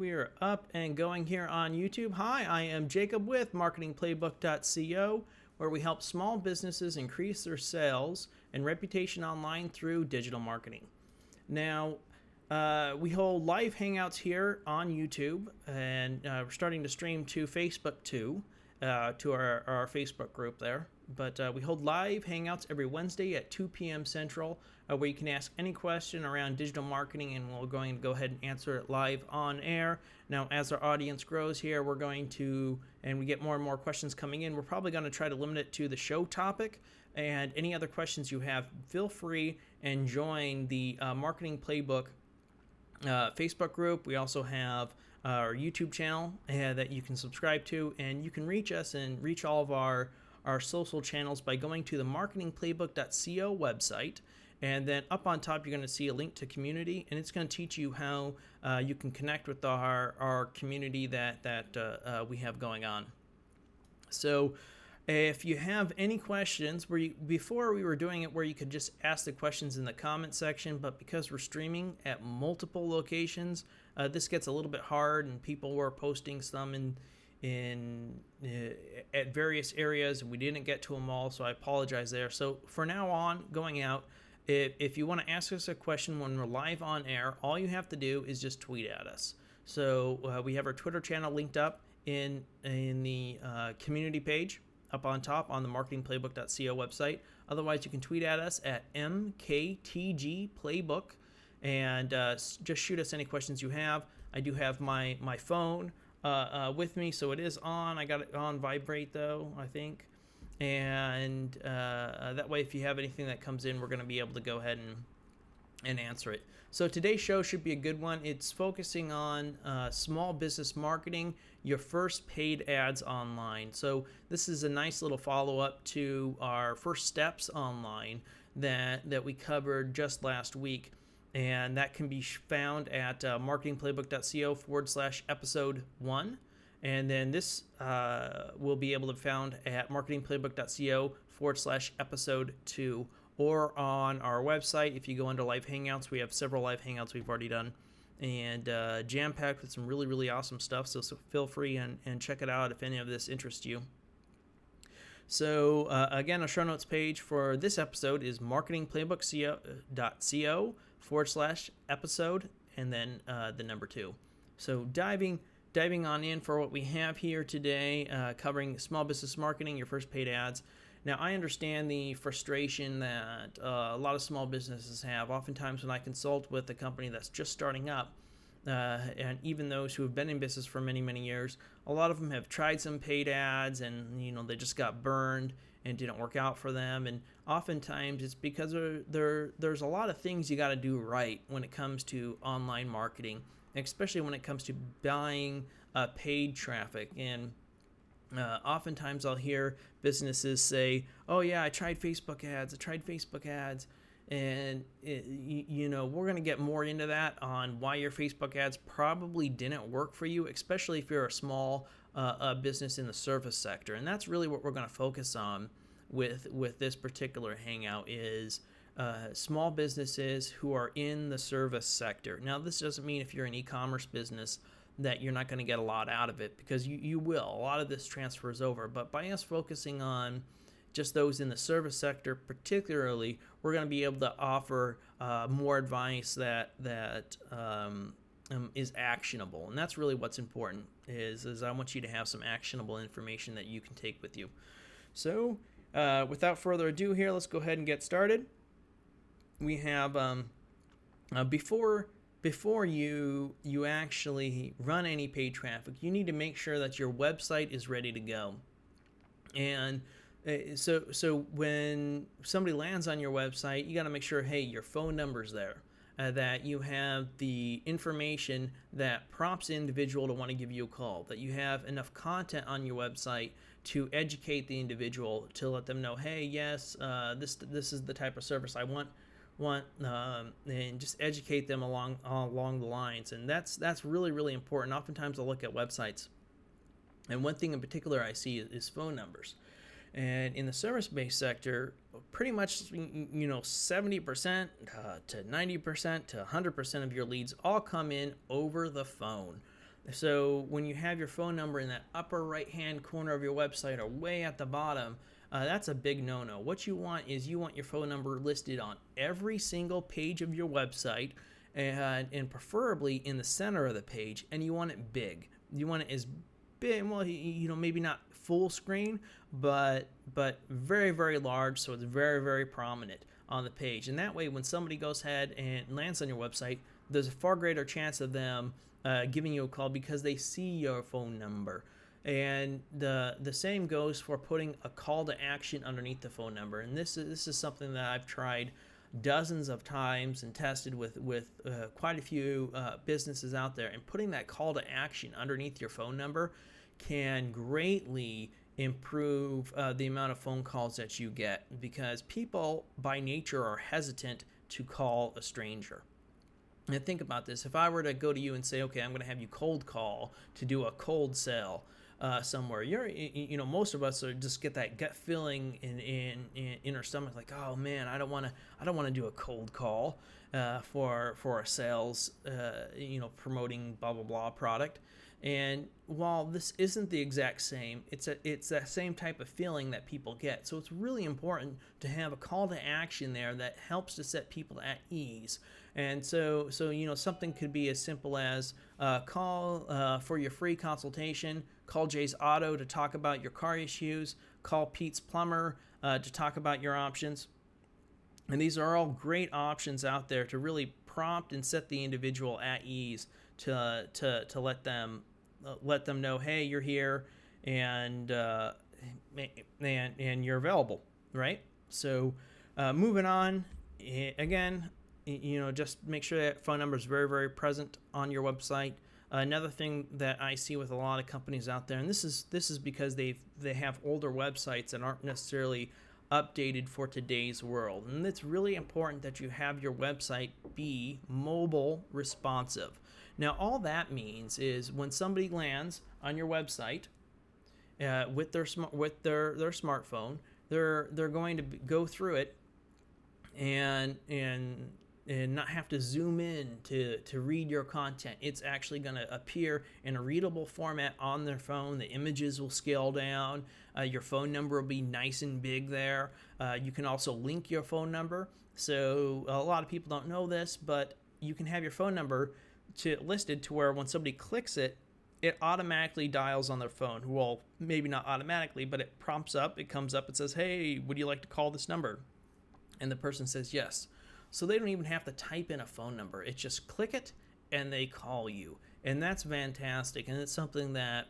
We are up and going here on YouTube. Hi, I am Jacob with MarketingPlayBook.co, where we help small businesses increase their sales and reputation online through digital marketing. Now, we hold live hangouts here on YouTube, and we're starting to stream to Facebook too, to our Facebook group there. But we hold live hangouts every Wednesday at 2 p.m. Central, where you can ask any question around digital marketing, and we're going to go ahead and answer it live on air. Now, as our audience grows here, we're going to, and we get more and more questions coming in, we're probably going to try to limit it to the show topic. And any other questions you have, feel free and join the Marketing Playbook Facebook group. We also have our YouTube channel that you can subscribe to, and you can reach us and reach all of our social channels by going to the MarketingPlayBook.co website. And then up on top, you're going to see a link to community, and it's going to teach you how you can connect with our community that we have going on. So if you have any questions, before we were doing it where you could just ask the questions in the comment section, but because we're streaming at multiple locations, this gets a little bit hard, and people were posting some at various areas, and we didn't get to them all, so I apologize there. So for now on, going out, if you want to ask us a question when we're live on air, all you have to do is just tweet at us. So we have our Twitter channel linked up in the community page up on top on the MarketingPlaybook.co website. Otherwise, you can tweet at us at MKTGPlaybook, and just shoot us any questions you have. I do have my phone with me, so it is on. I got it on vibrate though, I think. And that way, if you have anything that comes in, we're going to be able to go ahead and answer it. So today's show should be a good one. It's focusing on small business marketing, your first paid ads online. So this is a nice little follow-up to our first steps online that we covered just last week. And that can be found at marketingplaybook.co/episode 1. And then this will be able to be found at marketingplaybook.co/episode 2, or on our website. If you go under live hangouts, we have several live hangouts we've already done, and jam-packed with some really, really awesome stuff. So feel free and check it out if any of this interests you. So again, our show notes page for this episode is marketingplaybook.co/episode, and then the number 2. So diving on in for what we have here today, covering small business marketing, your first paid ads. Now, I understand the frustration that a lot of small businesses have. Oftentimes when I consult with a company that's just starting up, and even those who have been in business for many, many years, a lot of them have tried some paid ads, and they just got burned and didn't work out for them. And oftentimes it's because there's a lot of things you got to do right when it comes to online marketing, especially when it comes to buying paid traffic. And oftentimes I'll hear businesses say, oh yeah, I tried Facebook ads. And we're going to get more into that on why your Facebook ads probably didn't work for you, especially if you're a small business in the service sector. And that's really what we're going to focus on with this particular hangout is small businesses who are in the service sector. Now, this doesn't mean if you're an e-commerce business that you're not going to get a lot out of it, because you will. A lot of this transfers over. But by us focusing on just those in the service sector particularly, we're going to be able to offer more advice that is actionable. And that's really what's important, is I want you to have some actionable information that you can take with you. So without further ado here, let's go ahead and get started. We have before you actually run any paid traffic, you need to make sure that your website is ready to go. And so when somebody lands on your website, you got to make sure, hey, your phone number's there, that you have the information that prompts the individual to want to give you a call, that you have enough content on your website to educate the individual, to let them know, hey, yes, this is the type of service I want, and just educate them along the lines. And that's really, really important. Oftentimes I'll look at websites, and one thing in particular I see is phone numbers. And in the service-based sector, pretty much 70% to 90% to 100% of your leads all come in over the phone. So when you have your phone number in that upper right hand corner of your website or way at the bottom, that's a big no-no. What you want is you want your phone number listed on every single page of your website, and preferably in the center of the page, and you want it big. You want it as big, well, maybe not full screen, but very, very large, so it's very, very prominent on the page. And that way, when somebody goes ahead and lands on your website, there's a far greater chance of them giving you a call because they see your phone number. And the same goes for putting a call to action underneath the phone number. And this is something that I've tried dozens of times and tested with quite a few businesses out there. And putting that call to action underneath your phone number can greatly improve the amount of phone calls that you get, because people by nature are hesitant to call a stranger. And think about this. If I were to go to you and say, okay, I'm going to have you cold call to do a cold sell somewhere, most of us are just get that gut feeling in our stomach, like, oh man, I don't want to do a cold call for a sales, promoting blah blah blah product. And while this isn't the exact same, it's that same type of feeling that people get. So it's really important to have a call to action there that helps to set people at ease. And so something could be as simple as call for your free consultation, call Jay's Auto to talk about your car issues, call Pete's Plumber to talk about your options. And these are all great options out there to really prompt and set the individual at ease to let them know, hey, you're here, and you're available, right? So moving on, again, just make sure that phone number is very, very present on your website. Another thing that I see with a lot of companies out there, and this is because they have older websites that aren't necessarily updated for today's world. And it's really important that you have your website be mobile responsive. Now, all that means is when somebody lands on your website with their smartphone, they're going to go through it and not have to zoom in to read your content. It's actually going to appear in a readable format on their phone. The images will scale down. Your phone number will be nice and big there. You can also link your phone number. So a lot of people don't know this, but you can have your phone number listed to where when somebody clicks it, it automatically dials on their phone. Well, maybe not automatically, but it prompts up. It comes up and says, hey, would you like to call this number? And the person says yes. So they don't even have to type in a phone number. It's just click it and they call you. And that's fantastic. And it's something that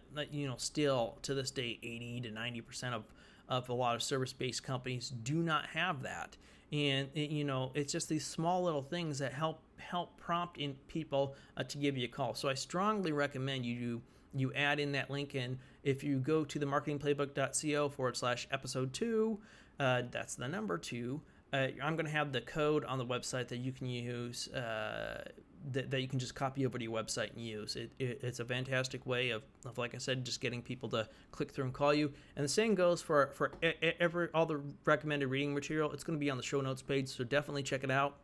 still to this day, 80 to 90% of a lot of service-based companies do not have that. And it's just these small little things that help prompt in people to give you a call. So I strongly recommend you add in that link. And if you go to the MarketingPlayBook.co /episode 2, that's the number 2. I'm going to have the code on the website that you can use, that you can just copy over to your website and use. It's a fantastic way of, like I said, just getting people to click through and call you. And the same goes for all the recommended reading material. It's going to be on the show notes page, so definitely check it out.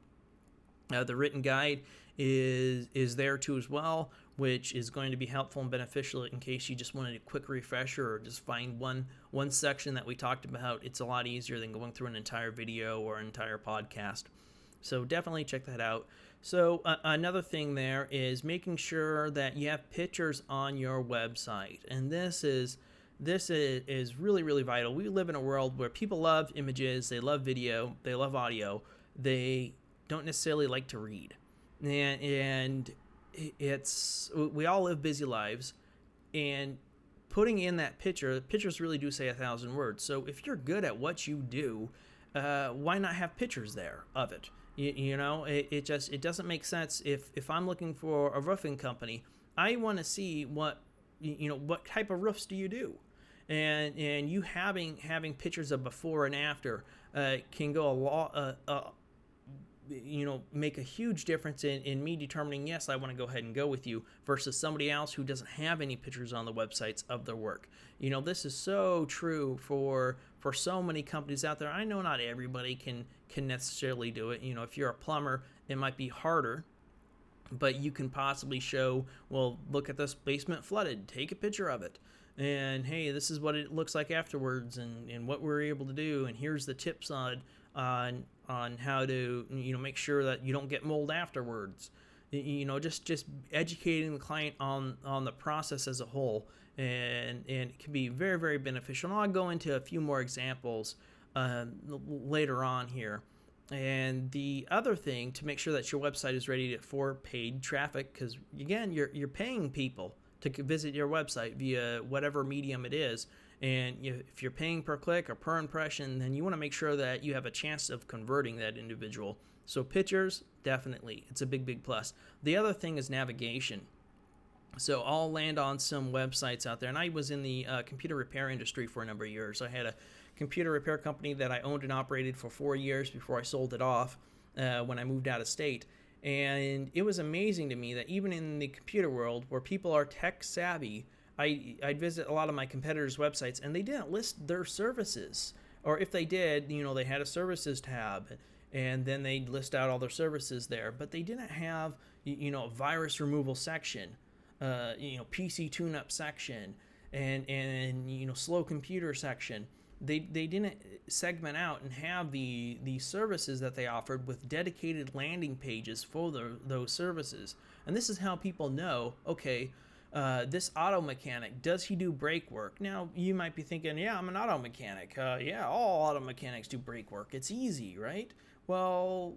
The written guide is there too as well, which is going to be helpful and beneficial in case you just wanted a quick refresher or just find one section that we talked about. It's a lot easier than going through an entire video or an entire podcast. So definitely check that out. So another thing there is making sure that you have pictures on your website. And this is really, really vital. We live in a world where people love images, they love video, they love audio. They don't necessarily like to read. And we all live busy lives, and putting in that pictures really do say 1,000 words. So if you're good at what you do, why not have pictures there of it? It doesn't make sense. If I'm looking for a roofing company, I want to see what type of roofs do you do, and you having pictures of before and after can go a lot. Make a huge difference in me determining, yes, I want to go ahead and go with you, versus somebody else who doesn't have any pictures on the websites of their work. This is so true for so many companies out there. I know not everybody can necessarily do it. If you're a plumber, it might be harder but you can possibly show, well, look at this basement flooded, take a picture of it, and hey, this is what it looks like afterwards, and what we're able to do, and here's the tips on how to make sure that you don't get mold afterwards. Just educating the client on the process as a whole, and it can be very, very beneficial. And I'll go into a few more examples later on here. And the other thing, to make sure that your website is ready for paid traffic, because again, you're paying people to visit your website via whatever medium it is, and if you're paying per click or per impression, then you want to make sure that you have a chance of converting that individual. So pictures, definitely, it's a big plus. The other thing is navigation. So I'll land on some websites out there, and I was in the computer repair industry for a number of years. I had a computer repair company that I owned and operated for 4 years before I sold it off when I moved out of state. And it was amazing to me that even in the computer world, where people are tech savvy, I'd visit a lot of my competitors' websites, and they didn't list their services. Or if they did, they had a services tab, and then they'd list out all their services there. But they didn't have, a virus removal section, PC tune-up section, and slow computer section. They didn't segment out and have the services that they offered with dedicated landing pages for those services. And this is how people know, okay, this auto mechanic, does he do brake work? Now, you might be thinking, yeah, I'm an auto mechanic. Yeah, all auto mechanics do brake work. It's easy, right? Well,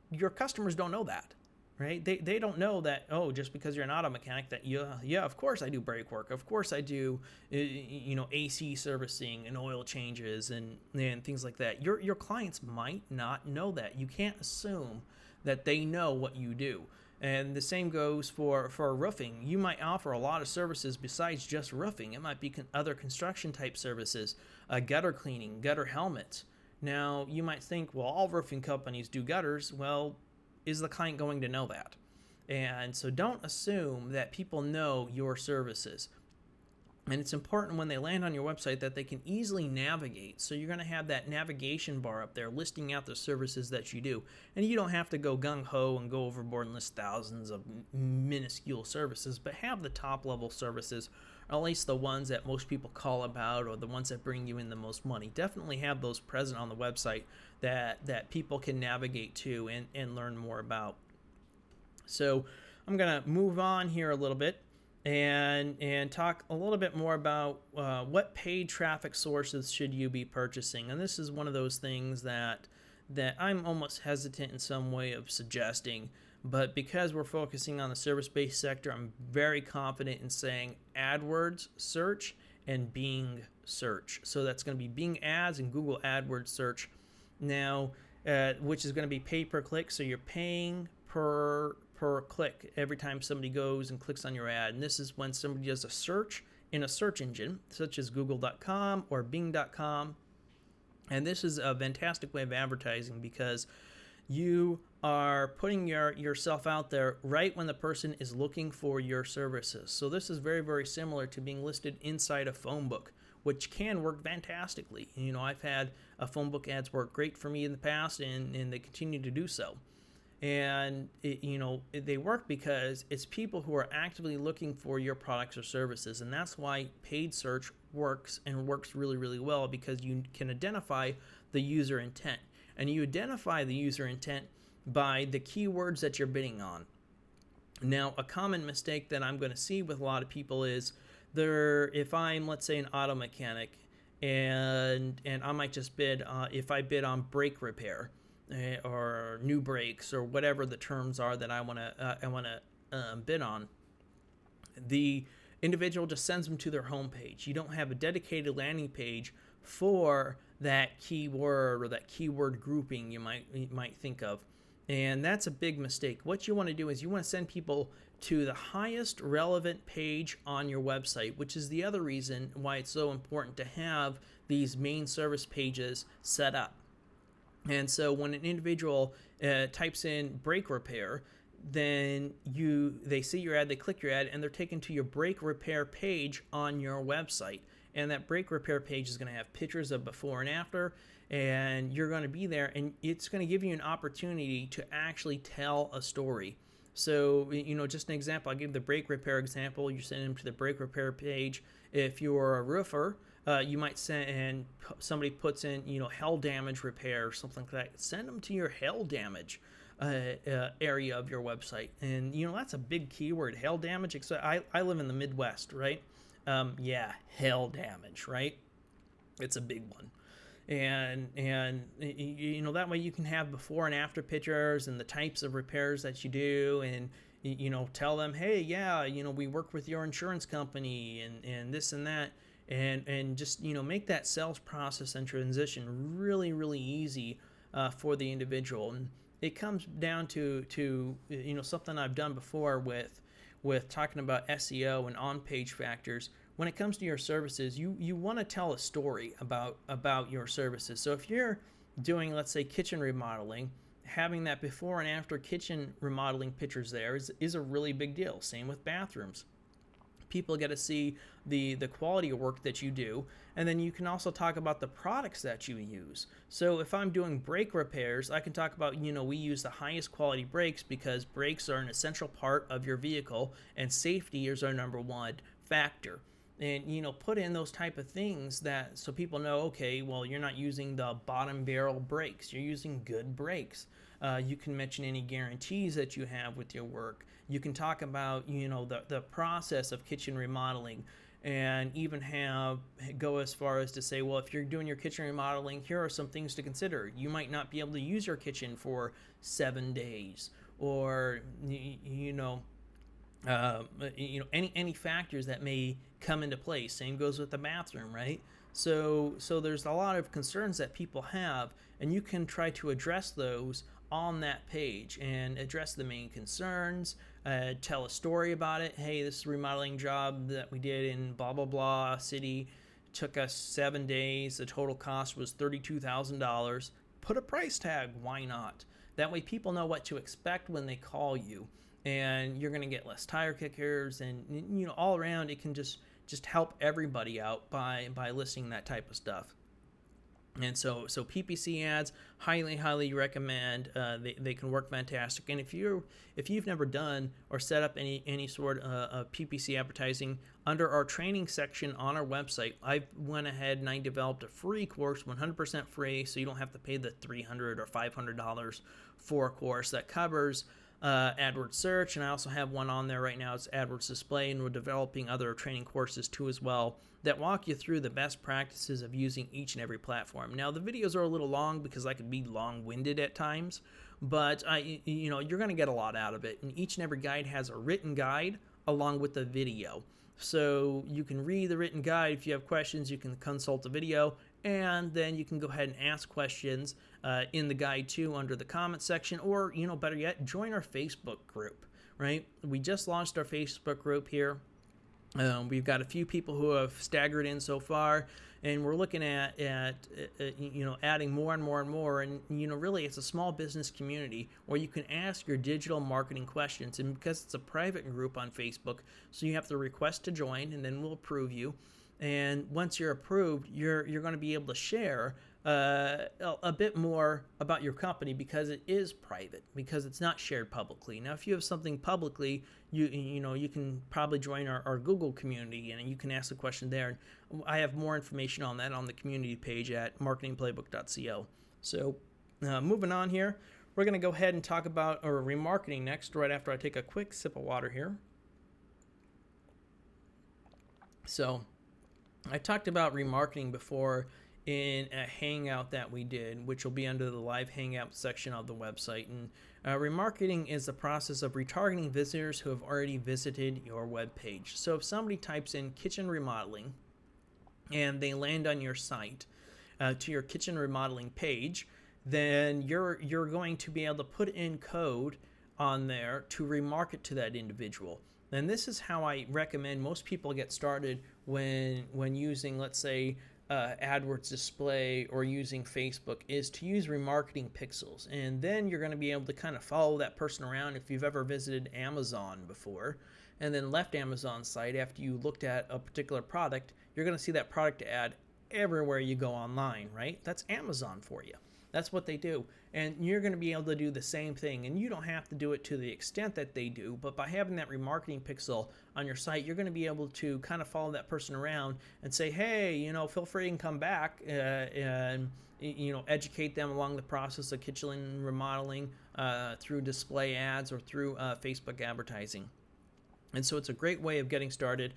your customers don't know that. Right? They don't know that, oh, just because you're an auto mechanic that, yeah, of course I do brake work. Of course I do, AC servicing and oil changes and things like that. Your clients might not know that. You can't assume that they know what you do. And the same goes for roofing. You might offer a lot of services besides just roofing. It might be other construction type services, gutter cleaning, gutter helmets. Now, you might think, well, all roofing companies do gutters. Well, is the client going to know that? And so don't assume that people know your services. And it's important when they land on your website that they can easily navigate. So you're going to have that navigation bar up there listing out the services that you do. And you don't have to go gung-ho and go overboard and list thousands of minuscule services, but have the top level services, or at least the ones that most people call about, or the ones that bring you in the most money. Definitely have those present on the website that people can navigate to and learn more about. So I'm going to move on here a little bit and talk a little bit more about what paid traffic sources should you be purchasing. And this is one of those things that I'm almost hesitant in some way of suggesting, but because we're focusing on the service-based sector, I'm very confident in saying AdWords search and Bing search. So that's going to be Bing Ads and Google AdWords search. Now, which is going to be pay per click, so you're paying per click every time somebody goes and clicks on your ad. And this is when somebody does a search in a search engine, such as Google.com or Bing.com. And this is a fantastic way of advertising because you are putting yourself out there right when the person is looking for your services. So this is very, very similar to being listed inside a phone book, which can work fantastically. I've had phone book ads work great for me in the past, and they continue to do so. And they work because it's people who are actively looking for your products or services, and that's why paid search works, and works really, really well, because you can identify the user intent. And you identify the user intent by the keywords that you're bidding on. Now, a common mistake that I'm going to see with a lot of people is if I'm, let's say, an auto mechanic, and I might just bid, if I bid on brake repair, or new brakes, or whatever the terms are that I want to bid on, the individual just sends them to their homepage. You don't have a dedicated landing page for that keyword or that keyword grouping you might think of. And that's a big mistake. What you want to do is you want to send people to the highest relevant page on your website, which is the other reason why it's so important to have these main service pages set up. And so when an individual types in brake repair, then they see your ad, they click your ad, and they're taken to your brake repair page on your website. And that brake repair page is going to have pictures of before and after, and you're going to be there, and it's going to give you an opportunity to actually tell a story. So, just an example, I gave the brake repair example. You send them to the brake repair page. If you're a roofer, you might send, and somebody puts in, hail damage repair or something like that. Send them to your hail damage area of your website. And, that's a big keyword, hail damage. Except I live in the Midwest, right? Yeah, hail damage, right? It's a big one. And that way you can have before and after pictures and the types of repairs that you do, and tell them, hey, yeah, we work with your insurance company and this and that, and just make that sales process and transition really, really easy for the individual. And it comes down to something I've done before with talking about SEO and on-page factors. When it comes to your services, you want to tell a story about your services. So if you're doing, let's say, kitchen remodeling, having that before and after kitchen remodeling pictures there is a really big deal. Same with bathrooms. People get to see the quality of work that you do, and then you can also talk about the products that you use. So if I'm doing brake repairs, I can talk about, we use the highest quality brakes because brakes are an essential part of your vehicle, and safety is our number one factor. And put in those type of things that so people know, okay, well, you're not using the bottom barrel brakes, you're using good brakes. You can mention any guarantees that you have with your work. You can talk about the process of kitchen remodeling, and even go as far as to say, well, if you're doing your kitchen remodeling, here are some things to consider. You might not be able to use your kitchen for 7 days, or any factors that may come into play. Same goes with the bathroom, right? So there's a lot of concerns that people have, and you can try to address those on that page and address the main concerns. Tell a story about it. Hey, this remodeling job that we did in blah blah blah city took us 7 days. The total cost was $32,000. Put a price tag. Why not? That way people know what to expect when they call you, and you're going to get less tire kickers, and all around it can just help everybody out by listing that type of stuff. And so PPC ads, highly recommend. They can work fantastic. And if you've never done or set up any sort of PPC advertising, under our training section on our website, I went ahead and I developed a free course, 100% free, so you don't have to pay the $300 or $500 for a course that covers AdWords search. And I also have one on there right now. It's AdWords display, and we're developing other training courses too as well that walk you through the best practices of using each and every platform. Now, the videos are a little long because I could be long-winded at times, but you're going to get a lot out of it. And each and every guide has a written guide along with the video. So you can read the written guide. If you have questions, you can consult the video, and then you can go ahead and ask questions in the guide too under the comment section, or better yet, join our Facebook group. Right? We just launched our Facebook group here. We've got a few people who have staggered in so far, and we're looking at adding more and more. And really, it's a small business community where you can ask your digital marketing questions. And because it's a private group on Facebook, so you have to request to join, and then we'll approve you. And once you're approved, you're going to be able to share a bit more about your company, because it is private, because it's not shared publicly. Now, if you have something publicly, you can probably join our Google community, and you can ask a question there. I have more information on that on the community page at MarketingPlayBook.co. So moving on here, we're going to go ahead and talk about remarketing next, right after I take a quick sip of water here. So I talked about remarketing before in a hangout that we did, which will be under the live hangout section of the website. And remarketing is the process of retargeting visitors who have already visited your web page. So if somebody types in kitchen remodeling and they land on your site to your kitchen remodeling page, then you're going to be able to put in code on there to remarket to that individual. And this is how I recommend most people get started when using, let's say, AdWords display or using Facebook, is to use remarketing pixels. And then you're going to be able to kind of follow that person around. If you've ever visited Amazon before and then left Amazon's site after you looked at a particular product, you're going to see that product ad everywhere you go online, right? That's Amazon for you. That's what they do. And you're going to be able to do the same thing. And you don't have to do it to the extent that they do, but by having that remarketing pixel on your site, you're going to be able to kind of follow that person around and say, hey, feel free and come back and educate them along the process of kitchen remodeling through display ads or through Facebook advertising. And so it's a great way of getting started.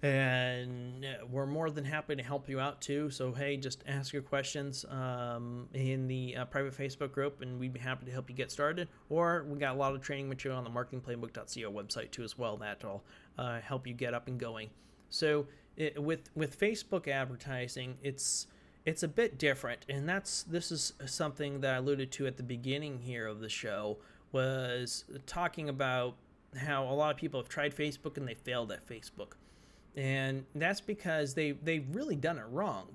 And we're more than happy to help you out too. So hey, just ask your questions in the private Facebook group, and we'd be happy to help you get started. Or we got a lot of training material on the MarketingPlayBook.co website too as well. That'll help you get up and going. So with Facebook advertising, it's a bit different, and this is something that I alluded to at the beginning here of the show, was talking about how a lot of people have tried Facebook and they failed at Facebook. And that's because they've really done it wrong.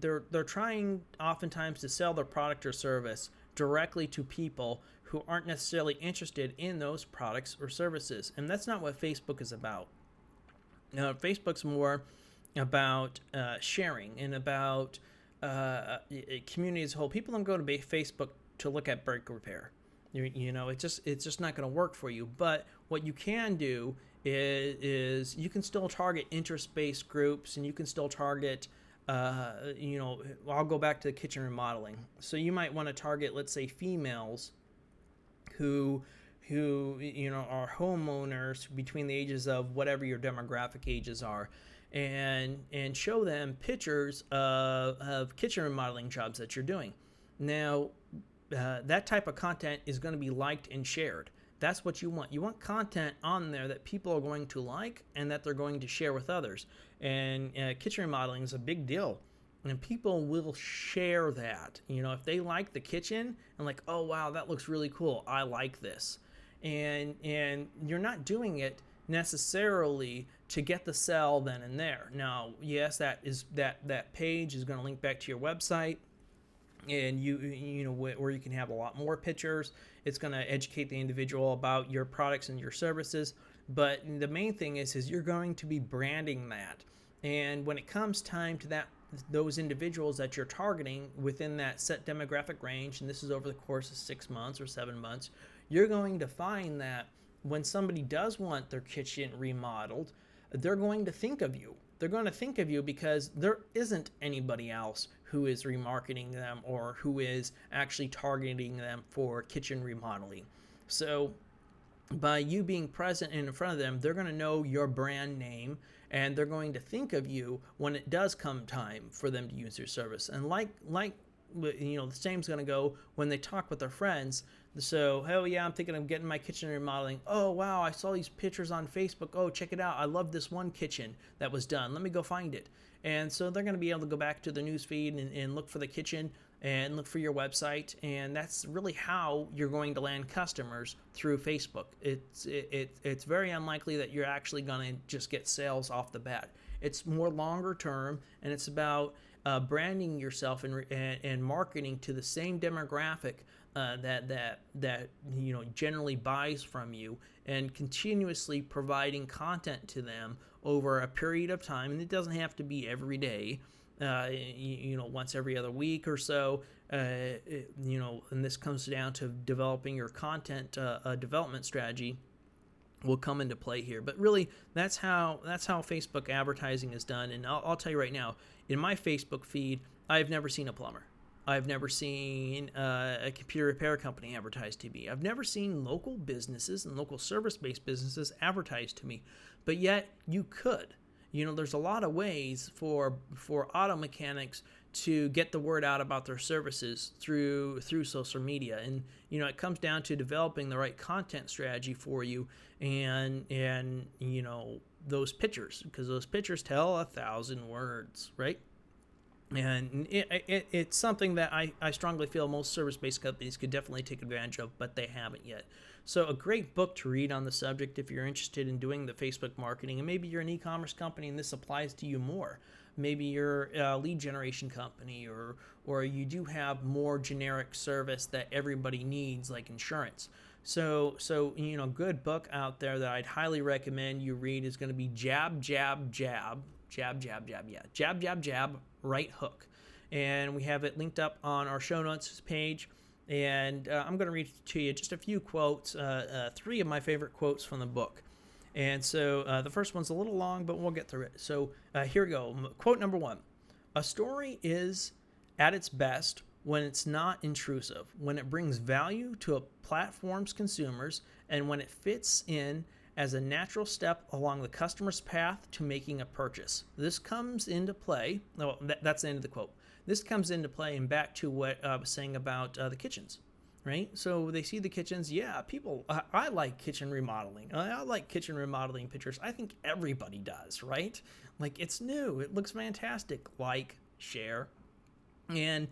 They're trying oftentimes to sell their product or service directly to people who aren't necessarily interested in those products or services. And that's not what Facebook is about. Now, Facebook's more about sharing and about community as a whole. People don't go to Facebook to look at brake repair. It's just not going to work for you. But what you can do is you can still target interest-based groups, and you can still target, I'll go back to the kitchen remodeling. So you might want to target, let's say, females who are homeowners between the ages of whatever your demographic ages are, and show them pictures of kitchen remodeling jobs that you're doing. Now, that type of content is going to be liked and shared. That's what you want. You want content on there that people are going to like and that they're going to share with others. And kitchen remodeling is a big deal. And people will share that. If they like the kitchen and like, oh, wow, that looks really cool. I like this. And you're not doing it necessarily to get the sell then and there. Now, yes, that page is going to link back to your website. And where you can have a lot more pictures. It's going to educate the individual about your products and your services. But the main thing is you're going to be branding that. And when it comes time to those individuals that you're targeting within that set demographic range, and this is over the course of 6 months or 7 months, you're going to find that when somebody does want their kitchen remodeled, they're going to think of you. They're going to think of you because there isn't anybody else who is remarketing them or who is actually targeting them for kitchen remodeling. So by you being present in front of them, they're going to know your brand name, and they're going to think of you when it does come time for them to use your service. And like the same's going to go when they talk with their friends. So, oh yeah, I'm thinking of getting my kitchen remodeling. Oh wow, I saw these pictures on Facebook. Oh, check it out. I love this one kitchen that was done. Let me go find it. And so they're going to be able to go back to the news feed and look for the kitchen and look for your website. And that's really how you're going to land customers through Facebook. It's very unlikely that you're actually going to just get sales off the bat. It's more longer term, and it's about branding yourself and marketing to the same demographic that generally buys from you, and continuously providing content to them over a period of time. And it doesn't have to be every day, once every other week or so, and this comes down to developing your content development strategy will come into play here. But really, that's how Facebook advertising is done. And I'll tell you right now, in my Facebook feed, I've never seen a plumber. I've never seen a computer repair company advertise to me. I've never seen local businesses and local service-based businesses advertise to me. But yet, you could. There's a lot of ways for auto mechanics to get the word out about their services through social media. And it comes down to developing the right content strategy for you, and those pictures, because those pictures tell 1,000 words, right? And it's something that I strongly feel most service-based companies could definitely take advantage of, but they haven't yet. So a great book to read on the subject if you're interested in doing the Facebook marketing, and maybe you're an e-commerce company and this applies to you more. Maybe you're a lead generation company, or you do have more generic service that everybody needs, like insurance. So good book out there that I'd highly recommend you read is going to be Jab, Jab, Jab, Jab, Jab, Jab, yeah, Jab, Jab, Jab, Right Hook. and we have it linked up on our show notes page. And I'm going to read to you just a few quotes, 3 of my favorite quotes from the book. And so the first one's a little long, but we'll get through it. So here we go. Quote number 1. A story is at its best when it's not intrusive, when it brings value to a platform's consumers, and when it fits in as a natural step along the customer's path to making a purchase. This comes into play. Oh, that's the end of the quote. This comes into play and back to what I was saying about the kitchens, right? So they see the kitchens. Yeah, people, I like kitchen remodeling. I like kitchen remodeling pictures. I think everybody does, right? Like, it's new. It looks fantastic. Like, share. And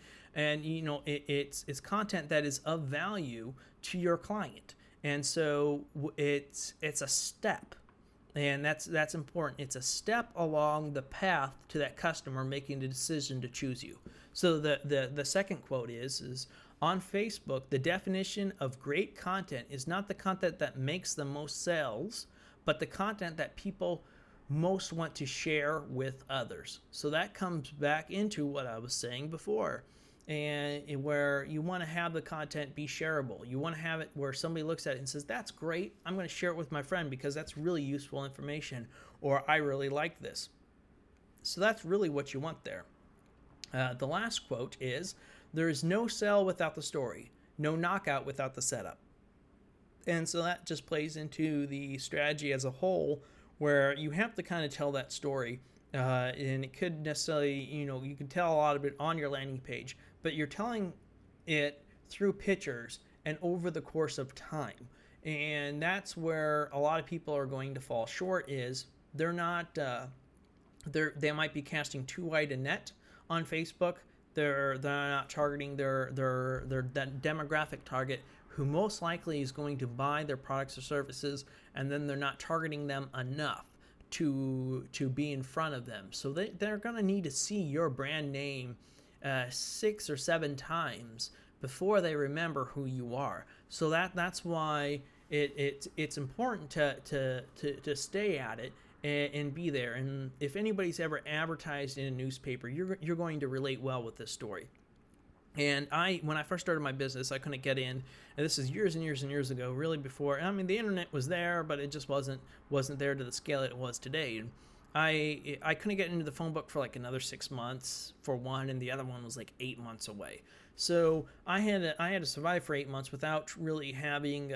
you know, it's content that is of value to your client. And so it's a step. And that's important. It's a step along the path to that customer making the decision to choose you. So the second quote is on Facebook, the definition of great content is not the content that makes the most sales, but the content that people most want to share with others. So that comes back into what I was saying before, and where you want to have the content be shareable. You want to have it where somebody looks at it and says, that's great, I'm going to share it with my friend because that's really useful information, or I really like this. So that's really what you want there. The last quote is, there is no sell without the story, no knockout without the setup. And so that just plays into the strategy as a whole, where you have to kind of tell that story. And it could necessarily, you can tell a lot of it on your landing page, but you're telling it through pictures and over the course of time. And that's where a lot of people are going to fall short, is they're not, they might be casting too wide a net on Facebook. They're not targeting their demographic target, who most likely is going to buy their products or services, and then they're not targeting them enough to be in front of them. So they're going to need to see your brand name 6 or 7 times before they remember who you are. So that's why it's important to stay at it and be there. And if anybody's ever advertised in a newspaper, you're going to relate well with this story. And when I first started my business, I couldn't get in, and this is years and years and years ago, really before. I mean, the internet was there, but it just wasn't there to the scale it was today. And I couldn't get into the phone book for like another 6 months for one, and the other one was like 8 months away. So I had to survive for 8 months without really having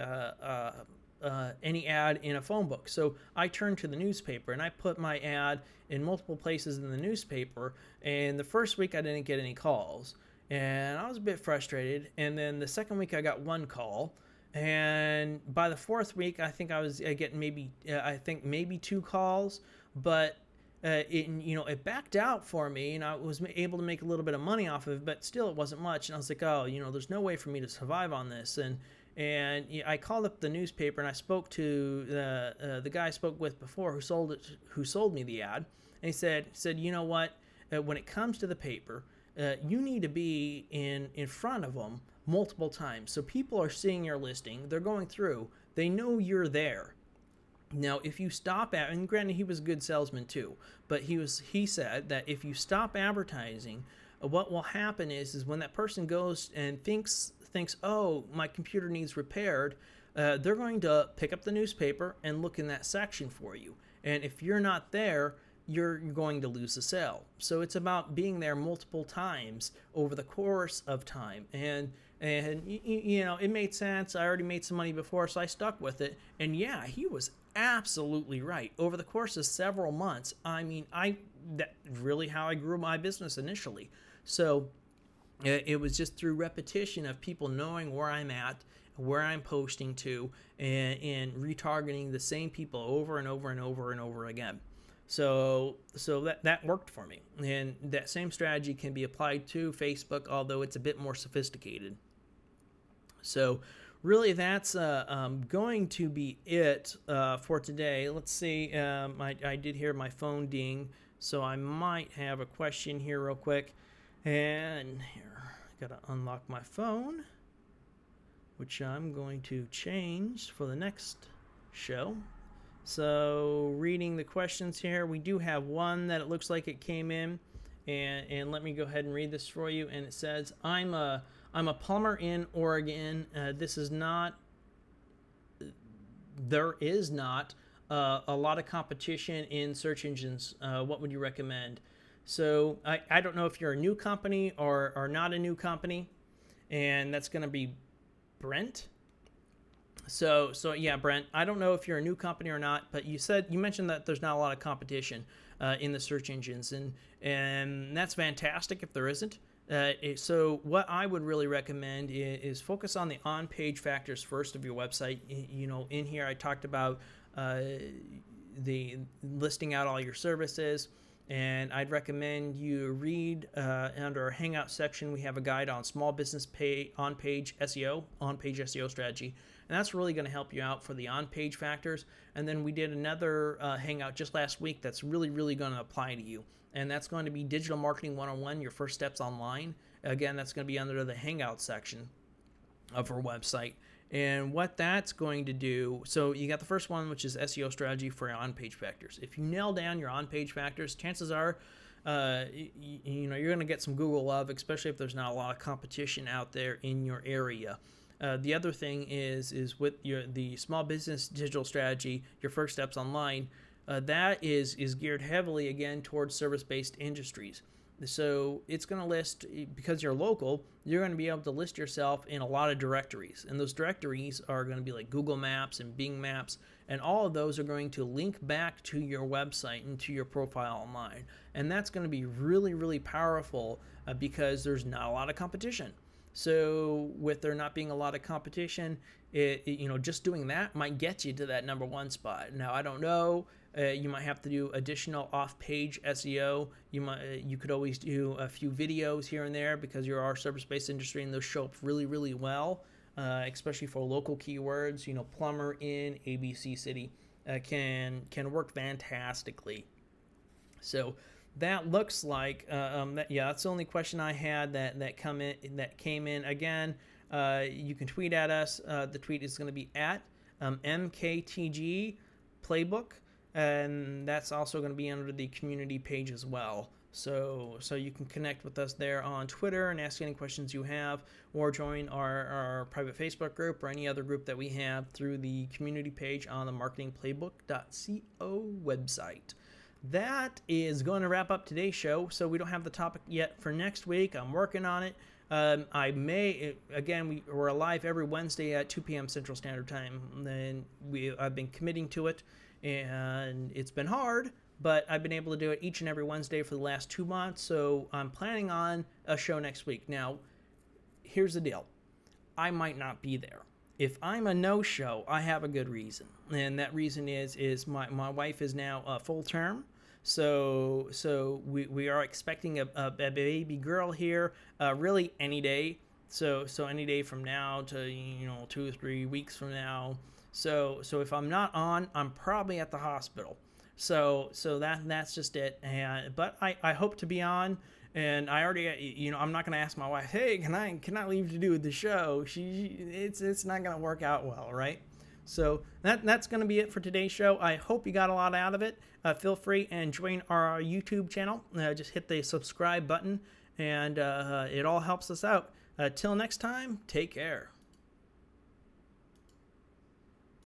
any ad in a phone book. So I turned to the newspaper, and I put my ad in multiple places in the newspaper. And the first week I didn't get any calls, and I was a bit frustrated. And then the second week I got 1 call, and by the 4th week I think I was getting maybe 2 calls, but it backed out for me, and I was able to make a little bit of money off of it, but still it wasn't much. And I was like, oh, there's no way for me to survive on this. And I called up the newspaper, and I spoke to the guy I spoke with before who sold me the ad. And he said, you know what, when it comes to the paper, you need to be in front of them multiple times. So people are seeing your listing, they're going through, they know you're there. Now, if you stop and granted, he was a good salesman too, but he said that if you stop advertising, what will happen is when that person goes and thinks, oh, my computer needs repaired, they're going to pick up the newspaper and look in that section for you. And if you're not there, you're going to lose the sale. So it's about being there multiple times over the course of time. And it made sense. I already made some money before, so I stuck with it. And yeah, he was absolutely right. Over the course of several months, that's really how I grew my business initially. So it was just through repetition of people knowing where I'm at, where I'm posting to, and retargeting the same people over and over and over and over again. So that worked for me. And that same strategy can be applied to Facebook, although it's a bit more sophisticated. So really, that's going to be it for today. Let's see. I did hear my phone ding, so I might have a question here real quick. And here, I gotta unlock my phone, which I'm going to change for the next show. So reading the questions here, we do have one that it looks like it came in, and let me go ahead and read this for you. And it says, I'm a plumber in Oregon. There is not a lot of competition in search engines. What would you recommend? So I don't know if you're a new company or not a new company, and that's going to be Brent. So yeah, Brent, I don't know if you're a new company or not, but you mentioned that there's not a lot of competition in the search engines, and that's fantastic if there isn't. So what I would really recommend is focus on the on-page factors first of your website. In here I talked about the listing out all your services, and I'd recommend you read under our hangout section. We have a guide on small business on-page SEO strategy, and that's really going to help you out for the on-page factors. And then we did another hangout just last week that's really going to apply to you, and that's going to be Digital Marketing 101, your first steps online. Again, that's going to be under the hangout section of our website. And what that's going to do, so you got the first one, which is SEO strategy for on-page factors. If you nail down your on-page factors, chances are you're going to get some Google love, especially if there's not a lot of competition out there in your area. The other thing is with the small business digital strategy, your first steps online, that is geared heavily again towards service-based industries. So it's going to list, because you're local, you're going to be able to list yourself in a lot of directories. And those directories are going to be like Google Maps and Bing Maps. And all of those are going to link back to your website and to your profile online. And that's going to be really powerful because there's not a lot of competition. So with there not being a lot of competition, just doing that might get you to that number one spot. Now, I don't know. You might have to do additional off-page SEO. You could always do a few videos here and there because you're our service-based industry, and those show up really well, especially for local keywords. Plumber in ABC city can work fantastically. So that looks like that's the only question I had that came in. Again, you can tweet at us. The tweet is going to be at MKTG Playbook. And that's also going to be under the community page as well. So you can connect with us there on Twitter and ask any questions you have, or join our private Facebook group or any other group that we have through the community page on the MarketingPlayBook.co website. That is going to wrap up today's show. So we don't have the topic yet for next week. I'm working on it. We're live every Wednesday at 2 p.m. Central Standard Time. And I've been committing to it. And it's been hard, but I've been able to do it each and every Wednesday for the last 2 months, so I'm planning on a show next week. Now, here's the deal. I might not be there. If I'm a no-show, I have a good reason, and that reason is my wife is now full term, so we are expecting a baby girl here really any day, so any day from now to 2 or 3 weeks from now. So if I'm not on, I'm probably at the hospital. So that's just it. But I hope to be on, and I already I'm not gonna ask my wife, hey, can I leave to do the show? It's not gonna work out well, right? So that's gonna be it for today's show. I hope you got a lot out of it. Feel free and join our YouTube channel. Just hit the subscribe button, and it all helps us out. Till next time, take care.